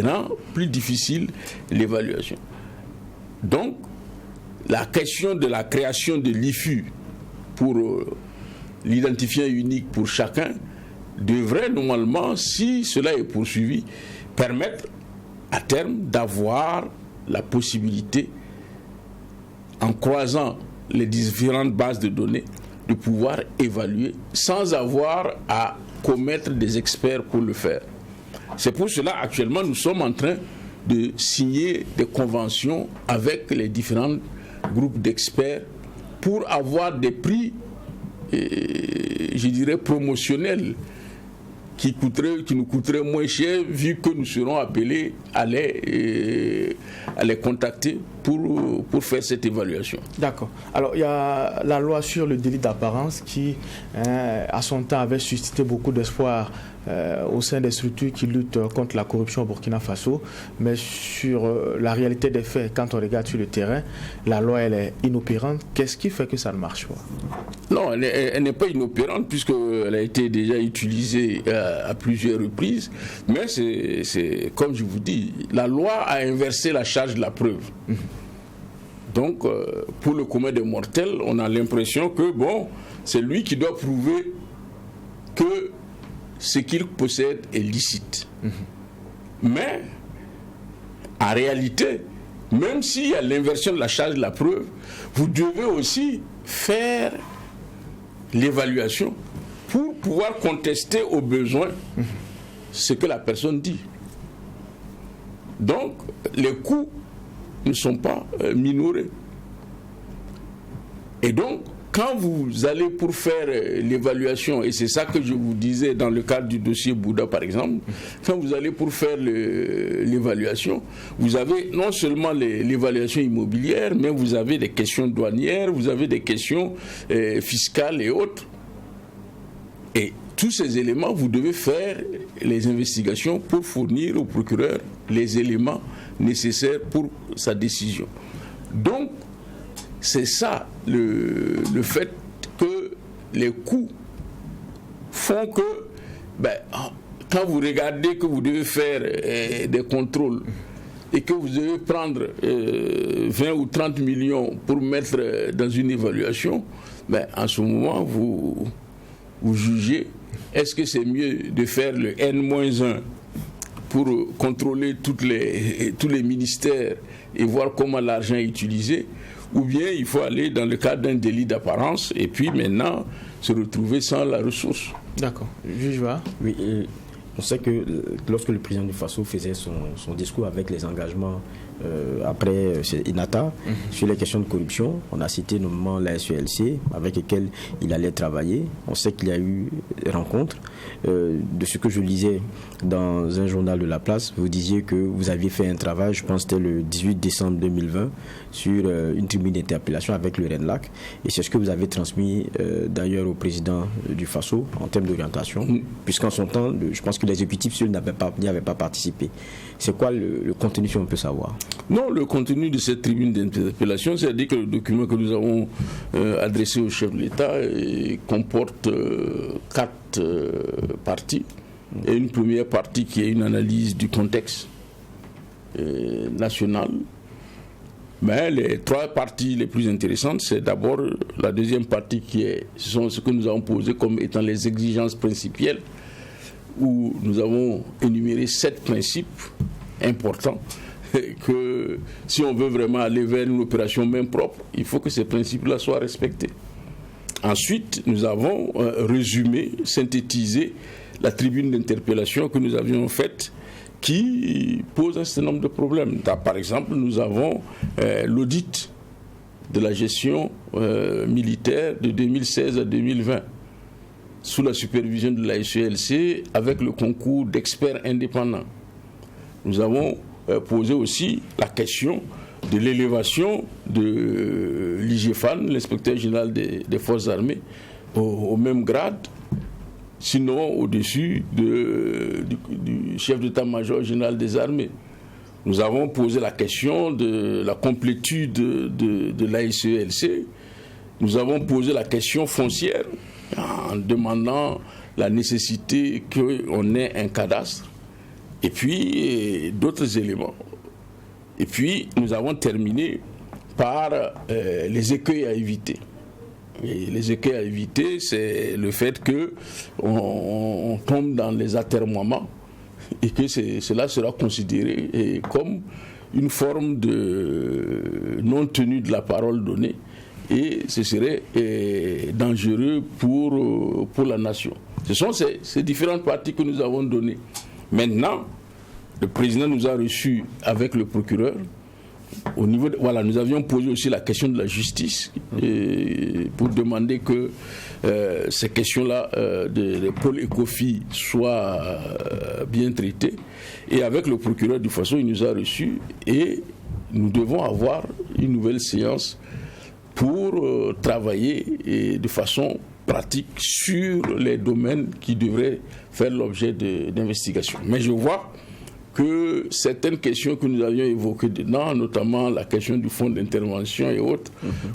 D: rend plus difficile l'évaluation. Donc, la question de la création de l'IFU pour l'identifiant unique pour chacun devrait normalement, si cela est poursuivi, permettre à terme d'avoir la possibilité, en croisant les différentes bases de données, de pouvoir évaluer sans avoir à commettre des experts pour le faire. C'est pour cela, actuellement, nous sommes en train de signer des conventions avec les différents groupes d'experts pour avoir des prix, je dirais, promotionnels qui nous coûteraient moins cher vu que nous serons appelés à les contacter pour faire cette évaluation.
A: D'accord. Alors, il y a la loi sur le délit d'apparence qui, à son temps, avait suscité beaucoup d'espoir au sein des structures qui luttent contre la corruption au Burkina Faso, mais sur la réalité des faits, quand on regarde sur le terrain, la loi elle est inopérante. Qu'est-ce qui fait que ça ne marche pas?
D: Non, elle n'est pas inopérante puisqu'elle a été déjà utilisée à plusieurs reprises, mais c'est comme je vous dis, la loi a inversé la charge de la preuve. Donc, pour le commun des mortels, on a l'impression que, bon, c'est lui qui doit prouver que ce qu'il possède est licite. Mais, en réalité, même s'il y a l'inversion de la charge de la preuve, vous devez aussi faire l'évaluation pour pouvoir contester au besoin ce que la personne dit. Donc, les coûts ne sont pas minorés. Et donc, quand vous allez pour faire l'évaluation, et c'est ça que je vous disais dans le cadre du dossier Bouddha par exemple, quand vous allez pour faire l'évaluation, vous avez non seulement l'évaluation immobilière, mais vous avez des questions douanières, vous avez des questions fiscales et autres. Et tous ces éléments, vous devez faire les investigations pour fournir au procureur les éléments nécessaires pour sa décision. Donc, c'est ça le fait que les coûts font que, quand vous regardez que vous devez faire des contrôles et que vous devez prendre 20 ou 30 millions pour mettre dans une évaluation, en ce moment, vous jugez, est-ce que c'est mieux de faire le N-1 pour contrôler tous les ministères et voir comment l'argent est utilisé, ou bien il faut aller dans le cadre d'un délit d'apparence et puis maintenant se retrouver sans la ressource.
A: D'accord. Juge va.
C: Oui, on sait que lorsque le président du Faso faisait son discours avec les engagements après Inata, sur les questions de corruption, on a cité notamment la SELC avec laquelle il allait travailler. On sait qu'il y a eu des rencontres. De ce que je lisais dans un journal de La Place, vous disiez que vous aviez fait un travail, je pense que c'était le 18 décembre 2020, sur une tribune d'interpellation avec le RENLAC. Et c'est ce que vous avez transmis d'ailleurs au président du Faso en termes d'orientation, puisqu'en son temps, je pense que l'exécutif n'y avait pas participé. C'est quoi le contenu, si on peut savoir?
D: Non, le contenu de cette tribune d'interpellation, c'est-à-dire que le document que nous avons adressé au chef de l'État comporte 4 parties. Et une première partie qui est une analyse du contexte national. Mais les 3 parties les plus intéressantes, c'est d'abord la deuxième partie ce sont ce que nous avons posé comme étant les exigences principielles, où nous avons énuméré 7 principes importants que si on veut vraiment aller vers une opération main propre, il faut que ces principes-là soient respectés. Ensuite, nous avons résumé, synthétisé la tribune d'interpellation que nous avions faite qui pose un certain nombre de problèmes. Par exemple, nous avons l'audit de la gestion militaire de 2016 à 2020 sous la supervision de la SELC avec le concours d'experts indépendants. Nous avons posé aussi la question de l'élévation de l'IGFAN, l'inspecteur général des forces armées, au même grade, sinon au-dessus du chef d'état-major général des armées. Nous avons posé la question de la complétude de la SELC. Nous avons posé la question foncière en demandant la nécessité qu'on ait un cadastre et puis d'autres éléments. Et puis nous avons terminé par les écueils à éviter. Et les écueils à éviter, c'est le fait qu'on tombe dans les atermoiements et que cela sera considéré comme une forme de non-tenue de la parole donnée et ce serait dangereux pour la nation. Ce sont ces différentes parties que nous avons données. Maintenant, le président nous a reçus avec le procureur. Nous avions posé aussi la question de la justice pour demander que ces questions-là des pôles ECOFI soient bien traitées. Et avec le procureur du Faso, il nous a reçus et nous devons avoir une nouvelle séance pour travailler de façon pratique sur les domaines qui devraient faire l'objet d'investigation. Mais je vois que certaines questions que nous avions évoquées dedans, notamment la question du fonds d'intervention et autres,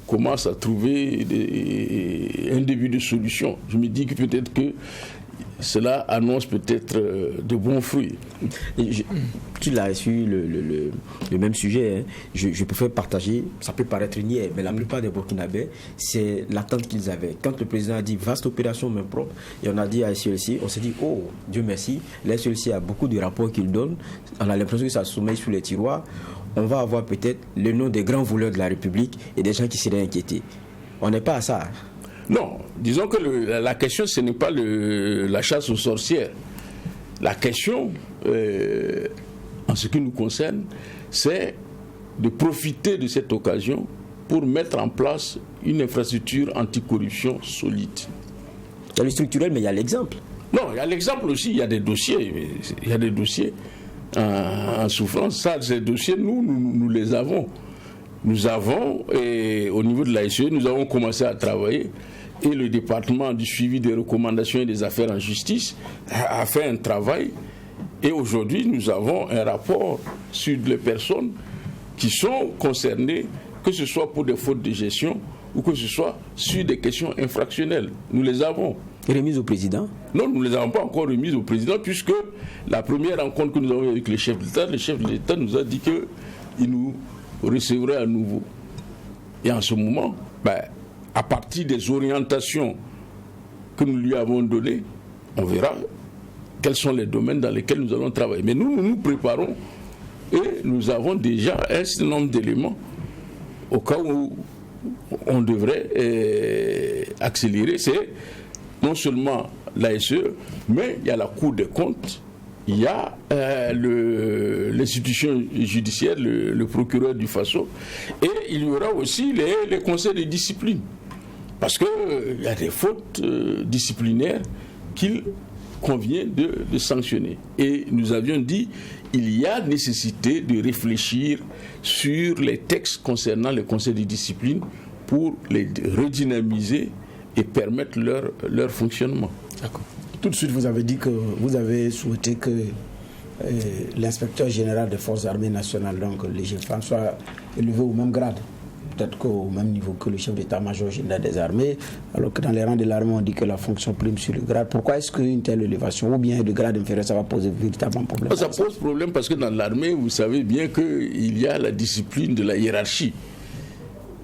D: commencent à trouver un début de solution. Je me dis que peut-être que cela annonce peut-être de bons fruits.
C: Tu l'as su, le même sujet. Hein. Je préfère partager, ça peut paraître niais, mais la plupart des Burkinabés, c'est l'attente qu'ils avaient. Quand le président a dit vaste opération main propre, et on a dit à SLC, on s'est dit, oh, Dieu merci, la SLC a beaucoup de rapports qu'il donne, on a l'impression que ça sommeille sous les tiroirs. On va avoir peut-être le nom des grands voleurs de la République et des gens qui seraient inquiétés. On n'est pas à ça.
D: Non, disons que la question, ce n'est pas la chasse aux sorcières. La question, en ce qui nous concerne, c'est de profiter de cette occasion pour mettre en place une infrastructure anticorruption solide.
C: Il y a le structurel, mais il y a l'exemple.
D: Non, il y a l'exemple aussi, il y a des dossiers. Il y a des dossiers en souffrance. Ça, ces dossiers, nous les avons. Nous avons, et au niveau de l'ASE, nous avons commencé à travailler. Et le département du suivi des recommandations et des affaires en justice a fait un travail. Et aujourd'hui, nous avons un rapport sur les personnes qui sont concernées, que ce soit pour des fautes de gestion ou que ce soit sur des questions infractionnelles. Nous les avons.
C: Remises au président?
D: Non, nous ne les avons pas encore remises au président, puisque la première rencontre que nous avons avec le chef de l'État nous a dit qu'il nous recevrait à nouveau. Et en ce moment, à partir des orientations que nous lui avons données, on verra quels sont les domaines dans lesquels nous allons travailler. Mais nous nous préparons et nous avons déjà un certain nombre d'éléments au cas où on devrait accélérer. C'est non seulement l'ASE, mais il y a la Cour des comptes, il y a l'institution judiciaire, le procureur du Faso, et il y aura aussi les conseils de discipline. Parce qu'il y a des fautes disciplinaires qu'il convient de sanctionner. Et nous avions dit il y a nécessité de réfléchir sur les textes concernant les conseils de discipline pour les redynamiser et permettre leur fonctionnement.
B: D'accord. Tout de suite, vous avez dit que vous avez souhaité que l'inspecteur général des forces armées nationales, donc l'IGFAN, soit élevé au même grade. Peut-être qu'au même niveau que le chef d'état-major général des armées, alors que dans les rangs de l'armée, on dit que la fonction prime sur le grade. Pourquoi est-ce qu'une telle élévation, ou bien de grade inférieur, ça va poser véritablement problème?
D: Ça pose problème parce que dans l'armée, vous savez bien qu'il y a la discipline de la hiérarchie.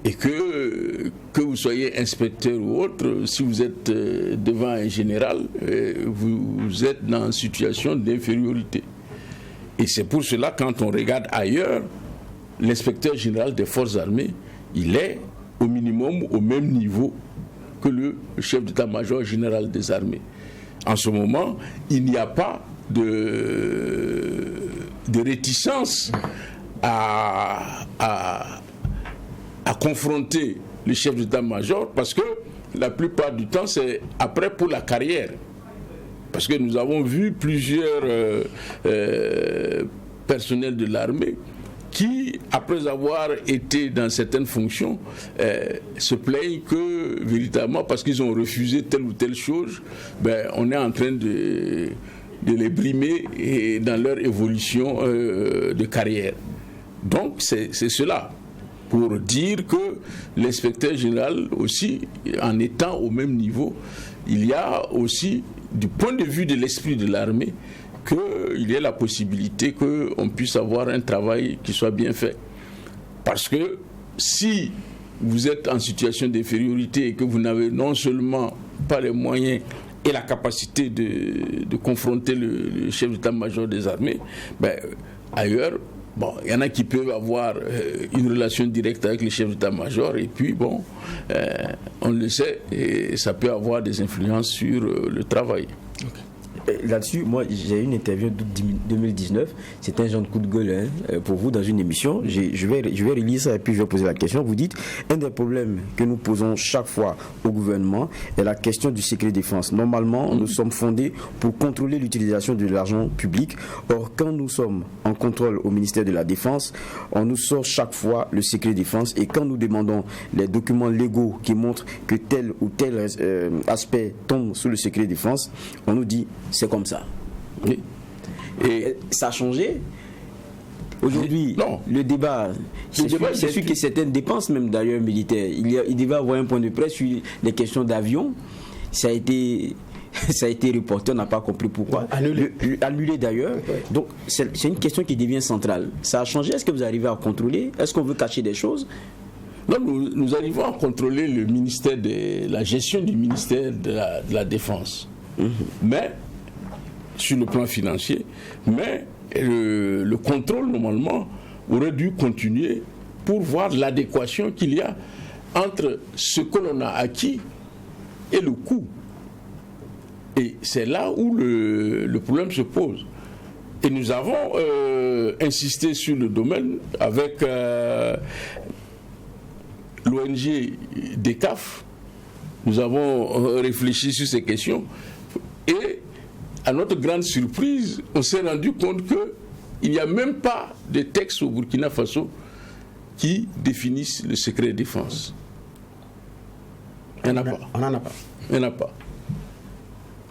D: Et que vous soyez inspecteur ou autre, si vous êtes devant un général, vous êtes dans une situation d'infériorité. Et c'est pour cela, quand on regarde ailleurs, l'inspecteur général des forces armées, il est au minimum au même niveau que le chef d'état-major général des armées. En ce moment, il n'y a pas de réticence à confronter le chef d'état-major, parce que la plupart du temps, c'est après pour la carrière. Parce que nous avons vu plusieurs personnels de l'armée qui, après avoir été dans certaines fonctions, se plaignent que, véritablement, parce qu'ils ont refusé telle ou telle chose, on est en train de les brimer et dans leur évolution de carrière. Donc, c'est cela. Pour dire que l'inspecteur général aussi, en étant au même niveau, il y a aussi, du point de vue de l'esprit de l'armée, qu'il y ait la possibilité qu'on puisse avoir un travail qui soit bien fait. Parce que si vous êtes en situation d'infériorité et que vous n'avez non seulement pas les moyens et la capacité de confronter le chef d'état-major des armées, ailleurs, il y en a qui peuvent avoir une relation directe avec le chef d'état-major et puis on le sait, et ça peut avoir des influences sur le travail.
A: Okay.
C: là-dessus, moi, j'ai eu une interview d'août 2019. C'était un genre de coup de gueule pour vous dans une émission. Je vais relire ça et puis je vais poser la question. Vous dites, un des problèmes que nous posons chaque fois au gouvernement est la question du secret défense. Normalement, nous sommes fondés pour contrôler l'utilisation de l'argent public. Or, quand nous sommes en contrôle au ministère de la Défense, on nous sort chaque fois le secret défense. Et quand nous demandons les documents légaux qui montrent que tel ou tel aspect tombe sous le secret défense, on nous dit c'est comme ça.
D: Oui.
C: Et ça a changé. Aujourd'hui, le débat, c'est sûr que certaines dépenses, même d'ailleurs militaires, il devait avoir un point de presse sur les questions d'avion. Ça a été reporté, on n'a pas compris pourquoi. Annulé d'ailleurs. Donc c'est une question qui devient centrale. Ça a changé. Est-ce que vous arrivez à contrôler? Est-ce qu'on veut cacher des choses?
D: Non, nous arrivons à contrôler le ministère la gestion du ministère de la Défense. Mais, sur le plan financier, mais le contrôle, normalement, aurait dû continuer pour voir l'adéquation qu'il y a entre ce que l'on a acquis et le coût. Et c'est là où le problème se pose. Et nous avons insisté sur le domaine avec l'ONG DECAF. Nous avons réfléchi sur ces questions et à notre grande surprise, on s'est rendu compte qu'il n'y a même pas de texte au Burkina Faso qui définissent le secret défense. Il n'y en a pas.
B: On n'en a pas.
D: Il n'y en a pas.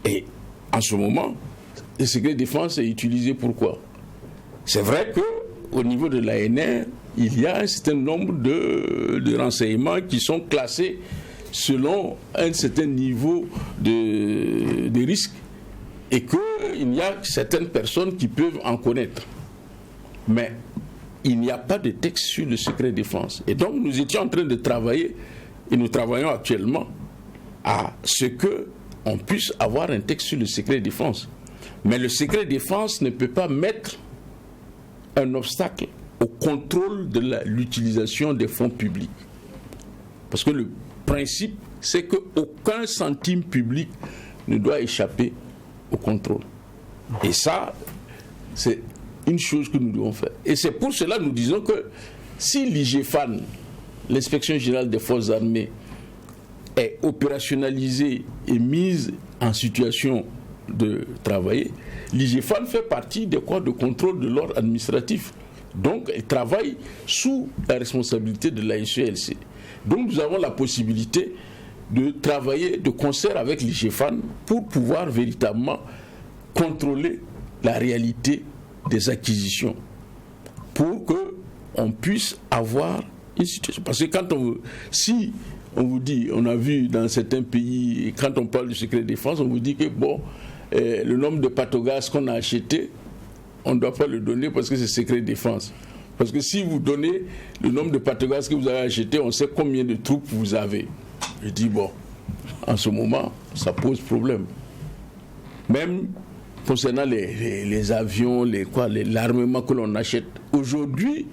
D: Et en ce moment, le secret défense est utilisé pourquoi? C'est vrai qu'au niveau de l'ANR, il y a un certain nombre de renseignements qui sont classés selon un certain niveau de risque et qu'il y a certaines personnes qui peuvent en connaître. Mais il n'y a pas de texte sur le secret défense. Et donc nous étions en train de travailler, et nous travaillons actuellement à ce qu'on puisse avoir un texte sur le secret défense. Mais le secret défense ne peut pas mettre un obstacle au contrôle de l'utilisation des fonds publics. Parce que le principe, c'est qu'aucun centime public ne doit échapper au contrôle. Et ça, c'est une chose que nous devons faire. Et c'est pour cela que nous disons que si l'IGFAN, l'Inspection générale des forces armées, est opérationnalisée et mise en situation de travailler, l'IGFAN fait partie des corps de contrôle de l'ordre administratif. Donc, elle travaille sous la responsabilité de la SELC. Donc, nous avons la possibilité de travailler de concert avec l'IGFAN pour pouvoir véritablement contrôler la réalité des acquisitions, pour qu'on puisse avoir une situation. Parce que si on vous dit, on a vu dans certains pays, quand on parle du secret de défense, on vous dit que le nombre de patogaz qu'on a acheté, on ne doit pas le donner parce que c'est secret de défense. Parce que si vous donnez le nombre de patogaz que vous avez acheté, on sait combien de troupes vous avez. Je dis, en ce moment, ça pose problème. Même concernant les avions, l'armement que l'on achète. Aujourd'hui,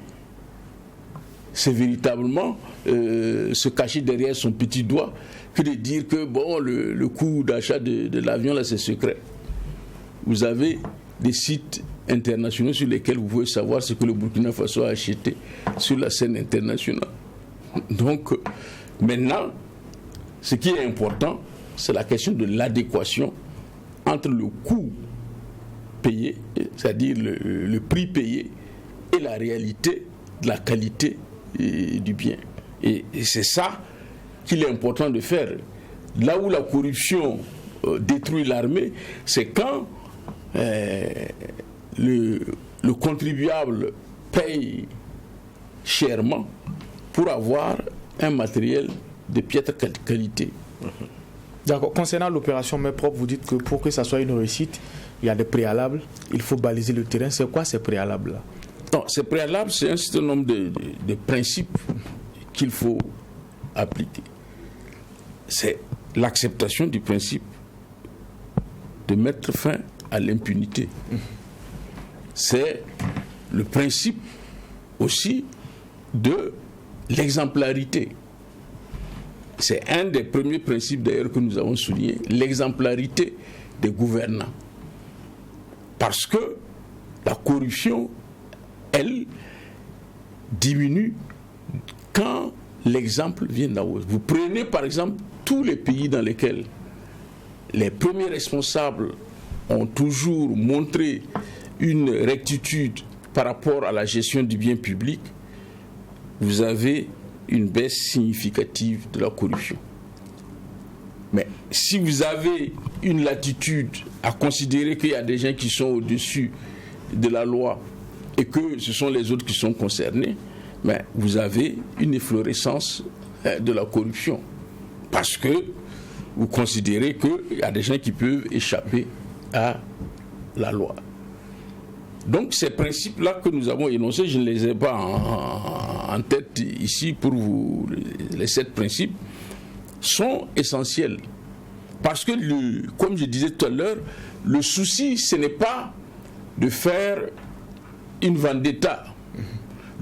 D: c'est véritablement se cacher derrière son petit doigt que de dire que le coût d'achat de l'avion, là, c'est secret. Vous avez des sites internationaux sur lesquels vous pouvez savoir ce que le Burkina Faso a acheté sur la scène internationale. Donc, maintenant, ce qui est important, c'est la question de l'adéquation entre le coût payé, c'est-à-dire le prix payé, et la réalité de la qualité du bien. Et c'est ça qu'il est important de faire. Là où la corruption détruit l'armée, c'est quand le contribuable paye chèrement pour avoir un matériel de piètre qualité.
A: D'accord. Concernant l'opération main propre, vous dites que pour que ça soit une réussite, il y a des préalables, il faut baliser le terrain. C'est quoi ces préalables-là?
D: Non, ces préalables, c'est un certain nombre de principes qu'il faut appliquer. C'est l'acceptation du principe de mettre fin à l'impunité. C'est le principe aussi de l'exemplarité. C'est un des premiers principes d'ailleurs que nous avons souligné, l'exemplarité des gouvernants. Parce que la corruption, elle, diminue quand l'exemple vient d'en haut. Vous prenez par exemple tous les pays dans lesquels les premiers responsables ont toujours montré une rectitude par rapport à la gestion du bien public, vous avez une baisse significative de la corruption. Mais si vous avez une latitude à considérer qu'il y a des gens qui sont au-dessus de la loi et que ce sont les autres qui sont concernés, mais vous avez une efflorescence de la corruption. Parce que vous considérez qu'il y a des gens qui peuvent échapper à la loi. Donc ces principes-là que nous avons énoncés, je ne les ai pas en tête ici pour vous, les 7 principes, sont essentiels. Parce que, comme je disais tout à l'heure, le souci, ce n'est pas de faire une vendetta.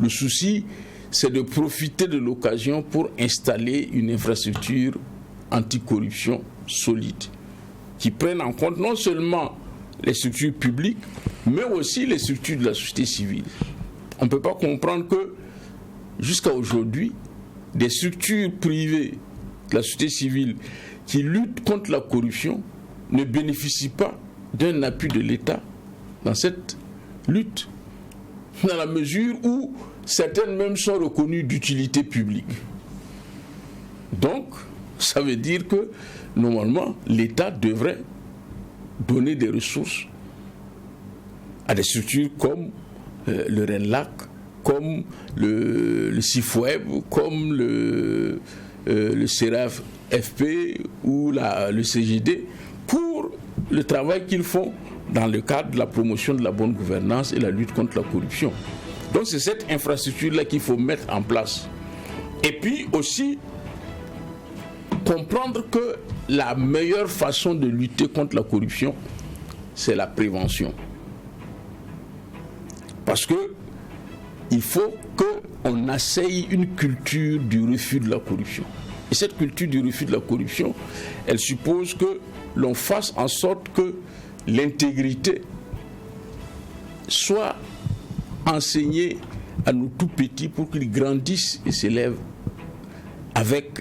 D: Le souci, c'est de profiter de l'occasion pour installer une infrastructure anticorruption solide, qui prenne en compte non seulement les structures publiques, mais aussi les structures de la société civile. On ne peut pas comprendre que, jusqu'à aujourd'hui, des structures privées de la société civile qui luttent contre la corruption ne bénéficient pas d'un appui de l'État dans cette lutte, dans la mesure où certaines même sont reconnues d'utilité publique. Donc, ça veut dire que, normalement, l'État devrait donner des ressources à des structures comme le RENLAC, comme le CIFWEB, comme le CERAF FP ou le CGD, pour le travail qu'ils font dans le cadre de la promotion de la bonne gouvernance et la lutte contre la corruption. Donc c'est cette infrastructure-là qu'il faut mettre en place. Et puis aussi, comprendre que la meilleure façon de lutter contre la corruption, c'est la prévention. Parce que il faut qu'on asseye une culture du refus de la corruption. Et cette culture du refus de la corruption, elle suppose que l'on fasse en sorte que l'intégrité soit enseignée à nos tout petits pour qu'ils grandissent et s'élèvent avec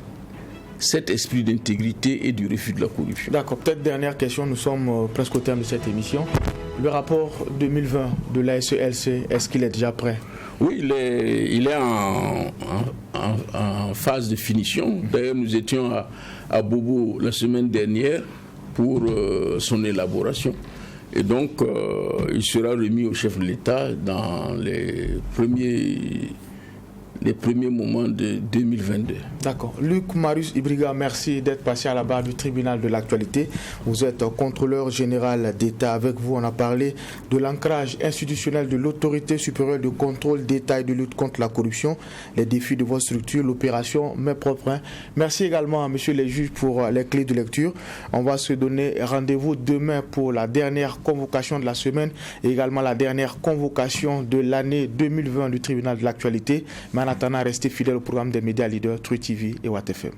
D: cet esprit d'intégrité et du refus de la corruption.
A: D'accord, peut-être dernière question, nous sommes presque au terme de cette émission. Le rapport 2020 de la SELC, est-ce qu'il est déjà prêt?
D: Oui, il est en phase de finition. D'ailleurs, nous étions à Bobo la semaine dernière pour son élaboration. Et donc, il sera remis au chef de l'État dans les premiers moments de 2022.
A: D'accord. Luc Marius Ibriga, merci d'être passé à la barre du tribunal de l'actualité. Vous êtes contrôleur général d'État. Avec vous, on a parlé de l'ancrage institutionnel de l'autorité supérieure de contrôle d'État et de lutte contre la corruption, les défis de votre structure, l'opération Main propre. Merci également à messieurs les juges pour les clés de lecture. On va se donner rendez-vous demain pour la dernière convocation de la semaine et également la dernière convocation de l'année 2020 du tribunal de l'actualité. En attendant, restez fidèles au programme des médias leaders, True TV et Watt FM.